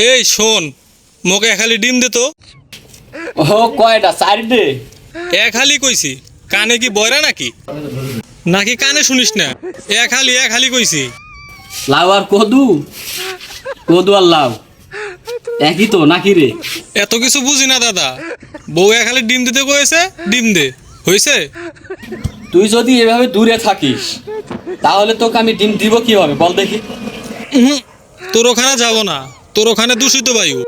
এই শোন, মোকে এক হালি ডিম দে তো। ও কয়টা? 4 দে। এক হালি কইছি, কানে কি বয়রা নাকি নাকি কানে শুনিস না? এক হালি কইছি। লাউ আর কদু, কদু আর লাউ একই তো নাকি রে? এত কিছু বুঝি না দাদা, বউ এক হালি ডিম দিতে কয়েছে, ডিম দে হইছে। তুই যদি এভাবে দূরে থাকিস তাহলে তোকে আমি ডিম দিব কিভাবে বল দেখি? তোর ওখানে যাবো না, তোর ওখানে দূষিত বায়ু।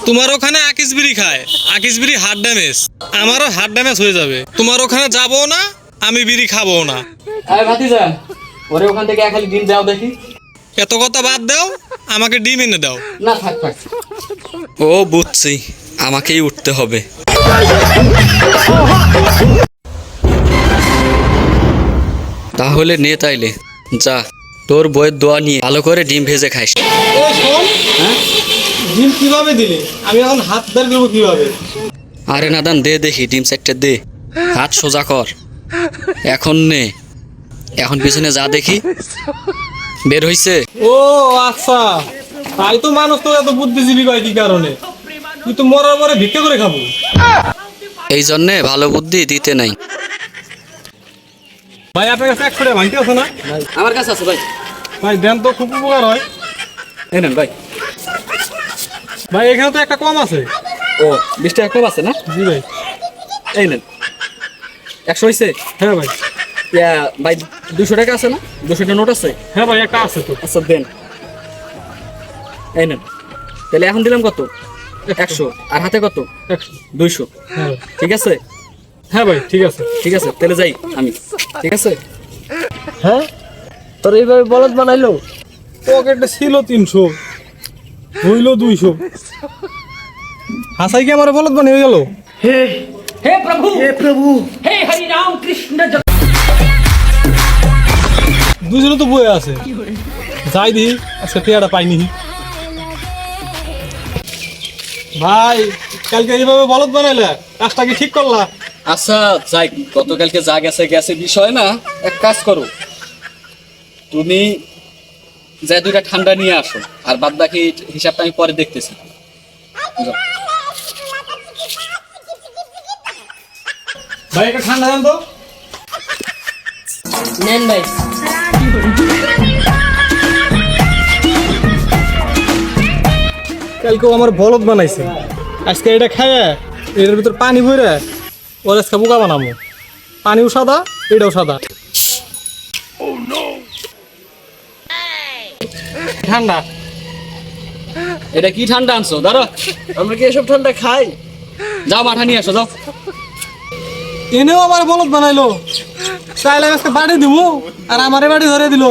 তোমার ওখানে আকিস বিড়ি খায়, আকিস বিড়ি হার্ট ড্যামেজ, আমারও হার্ট ড্যামেজ হয়ে যাবে। তোমার ওখানে যাবো না, আমি বিড়ি খাবো না। আরে ভাতিজা, ওরে ওখান থেকে এক খালি ডিম দাও দেখি। এত কথা বাদ দাও, আমাকে ডিম এনে দাও। না থাক থাক। ও বুঝছি, আমাকেই উঠতে হবে। তাহলে নে তাইলে যা, তোর বইয়ের দোয়া নিয়ে ভালো করে ডিম ভেজে খাইস। ডিম কিভাবে দিলে? আমি এখন হাত বের করবো কিভাবে? আরে নাদান দে দেখি, ডিম সেটটা দে, হাত সোজা কর। এখন নে, এখন পিছনে যা দেখি বের হইছে। ও আচ্ছা, তাই তো মানুষ তো এত বুদ্ধিজীবী হয় কি কারণে? তুই তো মরার পরে ভিক্ষা করে খাবো। এই জন্যে ভালো বুদ্ধি দিতে নাই। ভাই আপনার কাছে 100 টাকা ভাঙতে আছে না? আমার কাছে আছে ভাই। ভাই দেন তো, খুব উপকার হয়। এই নেন ভাই। ভাই এখানে তো একটা কম আছে। ও 20 টাকা কম আছে না? জি ভাই। এই নেন। 100 হইছে? হ্যাঁ ভাই। ইয়া ভাই 200 টাকা আছে না? 200 টাকা নোট আছে? হ্যাঁ ভাই, একটা আছে তো। আচ্ছা দেন। এই নেন। তাহলে এখন দিলাম কত? 100। আর হাতে কত? 100। 200। হ্যাঁ ঠিক আছে? হ্যাঁ ভাই, ঠিক আছে। ঠিক আছে তাহলে যাই আমি। ঠিক আছে? হ্যাঁ, তোর এইভাবে বলদ বানাইলো? পকেটে ছিল 300, হইল 200। হাসাই কি আমার বলদ বানিয়ে গেল? हे प्रभु हे हरि राम कृष्ण দুজনে তো বয়ে আছে, যাই দিই আজকে পেয়ারা পাইনি। ভাই কালকে এইভাবে বলদ বানাইলে, কাজটা কি ঠিক করলা? আচ্ছা যাই, গতকালকে যা গেছে গেছে, বিষয় না। এক কাজ করো, তুমি যা 2টা ঠান্ডা নিয়ে আসো, আর বাদ বাকি হিসাবটা আমি পরে দেখতেছি। যাও। ভাই একটা ঠান্ডা দেন তো। নেন ভাই। কালকেও আমার বলদ বানাইছে, আজকে এটা খায় এর ভিতর পানি ভরে ওর আজকে বোকা বানাবো। পানিও সাদা, এটাও সাদা। ঠান্ডা। এটা কি ঠান্ডা আনছো? দাঁড়া, আমরা কি এসব ঠান্ডা খাই? যাও মাঠা নিয়ে আসো, যাও। এনেও আমার বলদ বানাইলো, চাইলে আজকে বাড়ি দিব আর আমারে বাড়ি ধরে দিল।